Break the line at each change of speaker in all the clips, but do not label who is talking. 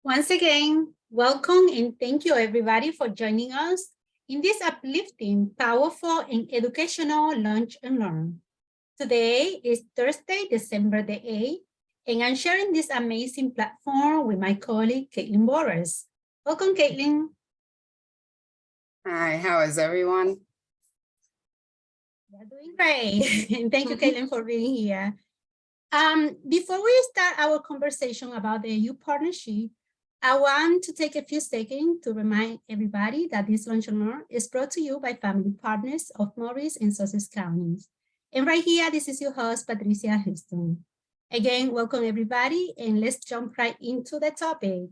Once again, welcome and thank you everybody for joining us in this uplifting, powerful, and educational Lunch and Learn. Today is Thursday, December the 8th, and I'm sharing this amazing platform with my colleague, Caitlin Borras. Welcome, Caitlin.
Hi, how is everyone?
We're doing great. And thank you, Caitlin, for being here. Before we start our conversation about the youth partnership, I want to take a few seconds to remind everybody that this Lunch and Learn is brought to you by family partners of Morris and Sussex counties. And right here, this is your host, Patricia Houston. Again, welcome everybody, and let's jump right into the topic.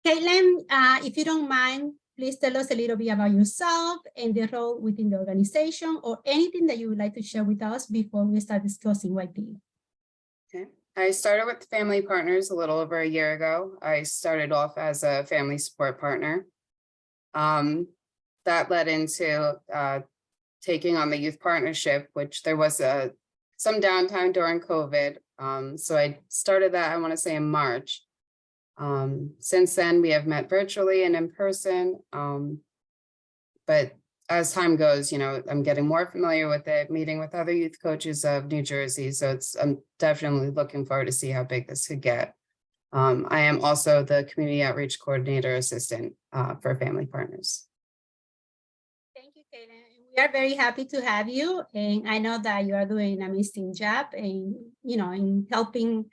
Caitlin, if you don't mind, please tell us a little bit about yourself and the role within the organization, or anything that you would like to share with us before we start discussing YP.
Okay. I started with Family Partners a little over a year ago. I started off as a family support partner. That led into taking on the youth partnership, which there was some downtime during COVID. So I started that, I want to say, in March. Since then, we have met virtually and in person. But as time goes, I'm getting more familiar with it, meeting with other youth coaches of New Jersey. So I'm definitely looking forward to see how big this could get. I am also the community outreach coordinator assistant for Family Partners.
Thank you, Caitlin. We are very happy to have you. And I know that you are doing an amazing job in helping,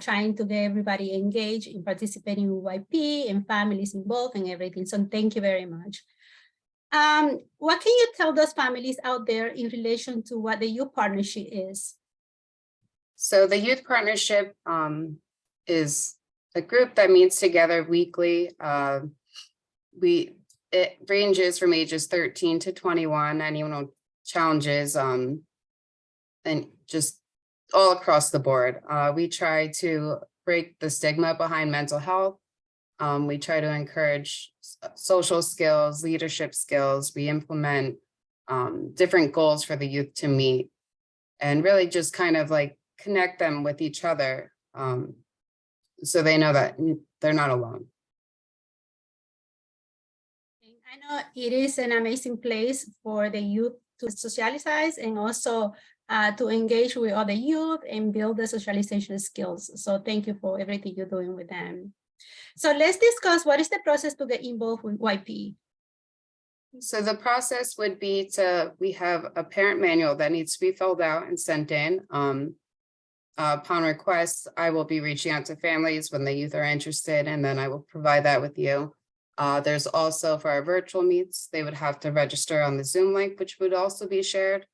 trying to get everybody engaged in participating in YP and families involved and everything. So thank you very much. What can you tell those families out there in relation to what the youth partnership is?
So the youth partnership is a group that meets together weekly. It ranges from ages 13 to 21, anyone with challenges, and just all across the board. We try to break the stigma behind mental health. We try to encourage social skills, leadership skills. We implement different goals for the youth to meet, and really just kind of like connect them with each other, so they know that they're not alone.
I know it is an amazing place for the youth to socialize and also to engage with other youth and build the socialization skills. So thank you for everything you're doing with them. So let's discuss what is the process to get involved with YP.
So the process would be we have a parent manual that needs to be filled out and sent in. Upon request, I will be reaching out to families when the youth are interested, and then I will provide that with you. There's also, for our virtual meets, they would have to register on the Zoom link, which would also be shared.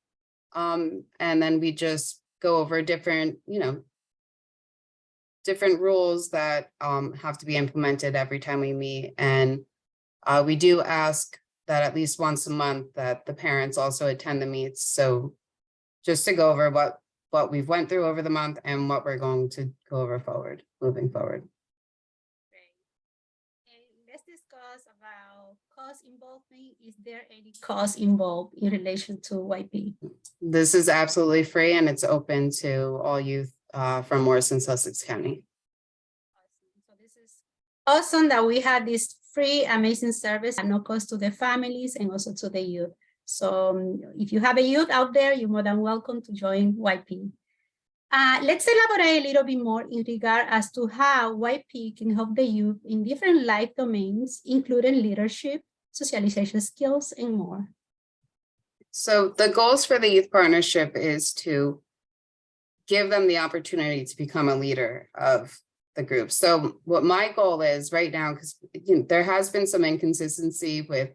And then we just go over different rules that have to be implemented every time we meet. And we do ask that at least once a month that the parents also attend the meets. So just to go over what we've went through over the month and what we're going to go over moving forward.
Great. And let's discuss about cost involvement. Is there any cost involved in relation to YP?
This is absolutely free, and it's open to all youth from Morris and Sussex County.
Awesome. So this is awesome that we had this free, amazing service at no cost to the families and also to the youth. So if you have a youth out there, you're more than welcome to join YP. Let's elaborate a little bit more in regard as to how YP can help the youth in different life domains, including leadership, socialization skills, and more.
So the goals for the youth partnership is to give them the opportunity to become a leader of the group. So what my goal is right now, because there has been some inconsistency with,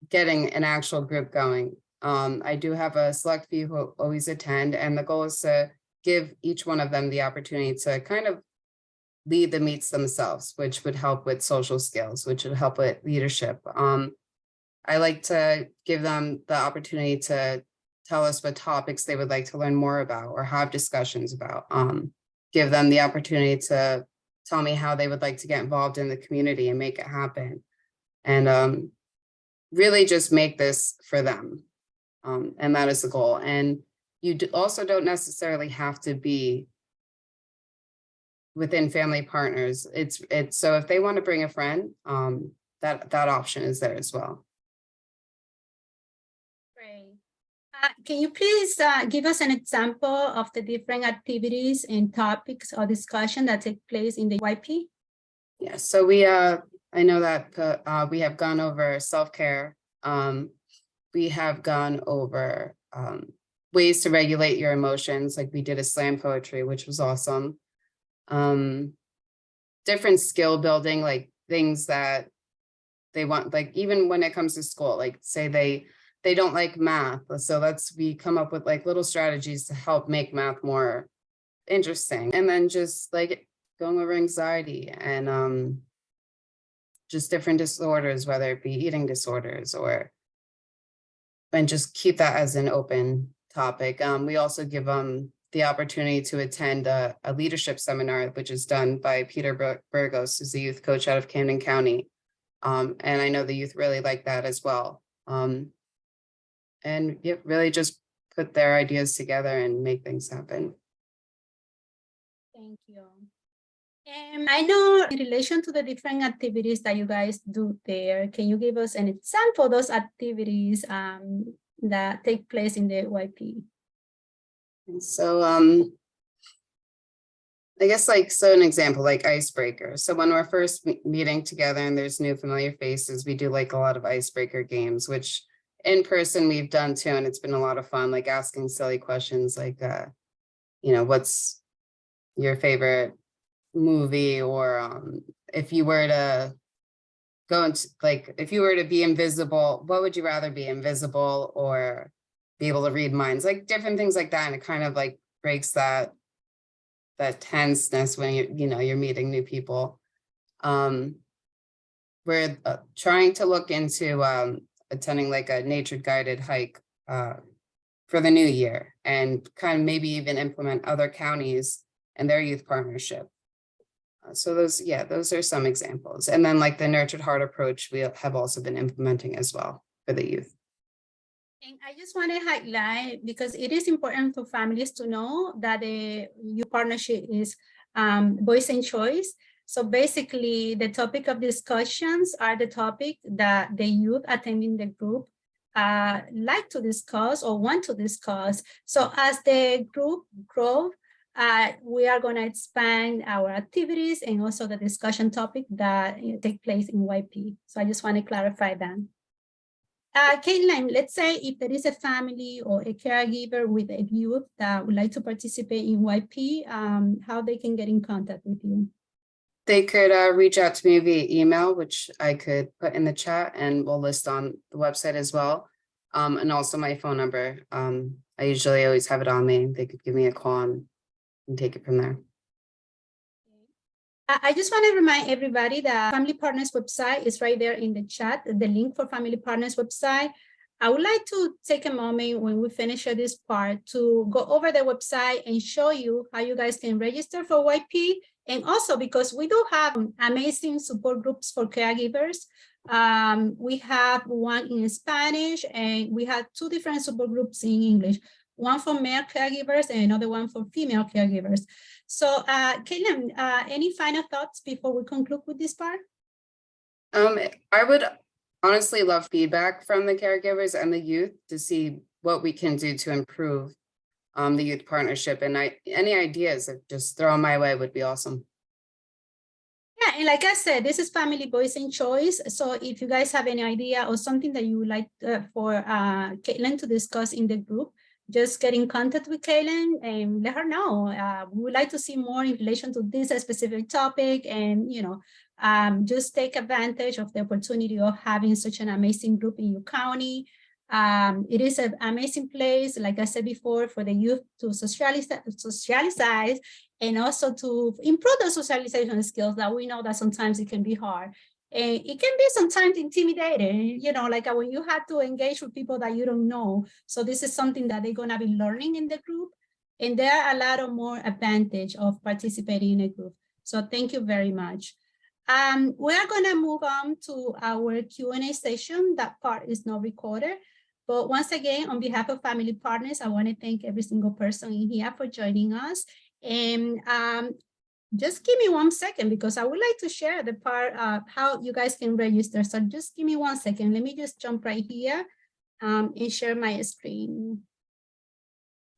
getting an actual group going. I do have a select few who always attend, and the goal is to give each one of them the opportunity to kind of lead the meets themselves, which would help with social skills, which would help with leadership. I like to give them the opportunity to tell us what topics they would like to learn more about or have discussions about. Give them the opportunity to tell me how they would like to get involved in the community and make it happen. And really just make this for them. And that is the goal. And you also don't necessarily have to be within family partners. It's so if they want to bring a friend, that option is there as well.
Great. Can you please give us an example of the different activities and topics or discussion that take place in the YP?
Yeah, so we I know that we have gone over self-care. We have gone over ways to regulate your emotions, like we did a slam poetry, which was awesome. Different skill building, like things that they want, like even when it comes to school, like say they don't like math. So we come up with like little strategies to help make math more interesting. And then just like going over anxiety and just different disorders, whether it be eating disorders and just keep that as an open topic. We also give them the opportunity to attend a leadership seminar, which is done by Peter Burgos, who's the youth coach out of Camden County. And I know the youth really like that as well. And yeah, really just put their ideas together and make things happen.
Thank you. And I know in relation to the different activities that you guys do there, can you give us an example of those activities that take place in the YP?
And so I guess an example, like icebreaker. So when we're first meeting together and there's new familiar faces, we do like a lot of icebreaker games, which in person we've done too. And it's been a lot of fun, like asking silly questions like, what's your favorite movie? Or if you were to go into, like, if you were to be invisible, what would you rather be, invisible or be able to read minds? Like different things like that. And it kind of like breaks that tenseness when you're meeting new people. We're trying to look into attending like a nature guided hike for the new year, and kind of maybe even implement other counties and their youth partnership. So those are some examples. And then like the nurtured heart approach, we have also been implementing as well for the youth.
And I just want to highlight, because it is important for families to know that the youth partnership is voice and choice. So basically the topic of discussions are the topic that the youth attending the group like to discuss or want to discuss. So as the group grows, we are going to expand our activities and also the discussion topic that take place in YP. So I just want to clarify that. Caitlin, let's say if there is a family or a caregiver with a youth that would like to participate in YP, how they can get in contact with you?
They could reach out to me via email, which I could put in the chat, and we'll list on the website as well. And also my phone number. I usually always have it on me. They could give me a call and take it from there.
I just want to remind everybody that Family Partners website is right there in the chat, the link for Family Partners website. I would like to take a moment when we finish this part to go over the website and show you how you guys can register for YP. And also because we do have amazing support groups for caregivers. We have one in Spanish and we have 2 different support groups in English. One for male caregivers and another one for female caregivers. So, Caitlin, any final thoughts before we conclude with this part?
I would honestly love feedback from the caregivers and the youth to see what we can do to improve the youth partnership. And any ideas that just throw my way would be awesome.
Yeah, and like I said, this is Family Voice and Choice. So if you guys have any idea or something that you would like for Caitlin to discuss in the group, just get in contact with Caitlin and let her know. We would like to see more in relation to this specific topic, and just take advantage of the opportunity of having such an amazing group in your county. It is an amazing place, like I said before, for the youth to socialize and also to improve the socialization skills that we know that sometimes it can be hard. And it can be sometimes intimidating, like when you have to engage with people that you don't know. So this is something that they're going to be learning in the group. And there are a lot of more advantage of participating in a group. So thank you very much. We are going to move on to our Q&A session. That part is not recorded. But once again, on behalf of Family Partners, I want to thank every single person in here for joining us. And just give me 1 second because I would like to share the part how you guys can register. So just give me 1 second. Let me just jump right here and share my screen.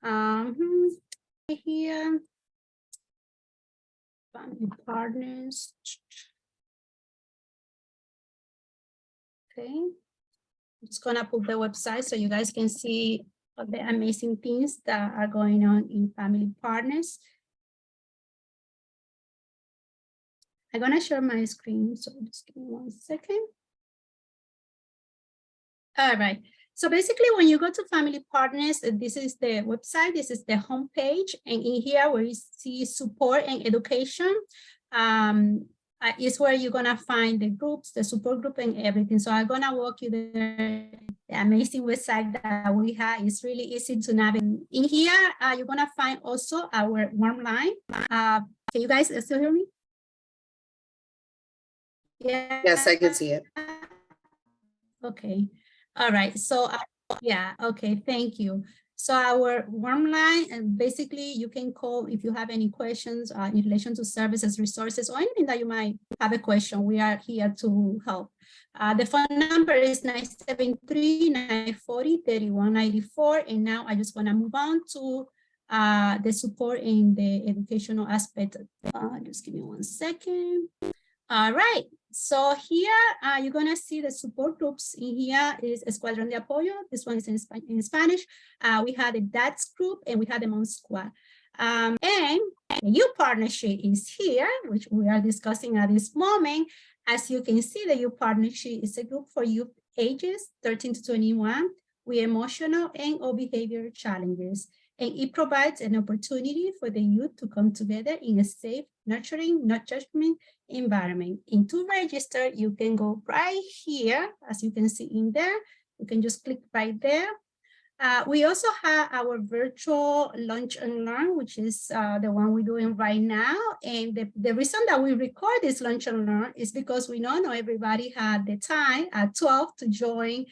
Right here, family partners. Okay, I'm just gonna put the website so you guys can see all the amazing things that are going on in family partners. I'm gonna share my screen, so just give me 1 second. All right. So basically, when you go to Family Partners, this is the website, this is the homepage, and in here where you see support and education, is where you're gonna find the groups, the support group, and everything. So I'm gonna walk you there. The amazing website that we have is really easy to navigate. In here, you're gonna find also our WARMLINE. Can you guys still hear me? Yeah.
Yes, I can see it.
Okay. All right. So yeah. Okay. Thank you. So our WARMLINE, and basically you can call if you have any questions in relation to services, resources, or anything that you might have a question. We are here to help. The phone number is 973-940-3194. And now I just want to move on to the support in the educational aspect. Just give me 1 second. All right. So here you're going to see the support groups. In here is Escuadrón de Apoyo. This one is in Spanish. We had the DADS group and we had the Mom Squad. And the youth partnership is here, which we are discussing at this moment. As you can see, the youth partnership is a group for youth ages 13 to 21 with emotional and or behavior challenges. And it provides an opportunity for the youth to come together in a safe, nurturing, not judgment environment. And to register, you can go right here, as you can see in there. You can just click right there. We also have our virtual lunch and learn, which is the one we're doing right now. And the reason that we record this lunch and learn is because we know not everybody had the time at 12 to join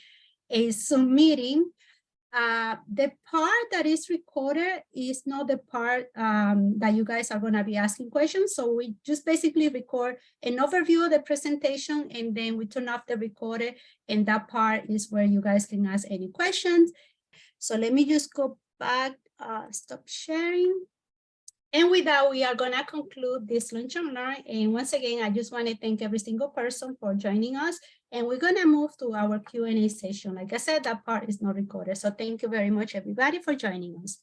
a Zoom meeting. The part that is recorded is not the part that you guys are going to be asking questions. So we just basically record an overview of the presentation and then we turn off the recorder, and that part is where you guys can ask any questions. So let me just go back, stop sharing. And with that, we are going to conclude this lunch and learn. And once again, I just want to thank every single person for joining us. And we're going to move to our Q&A session. Like I said, that part is not recorded. So thank you very much, everybody, for joining us.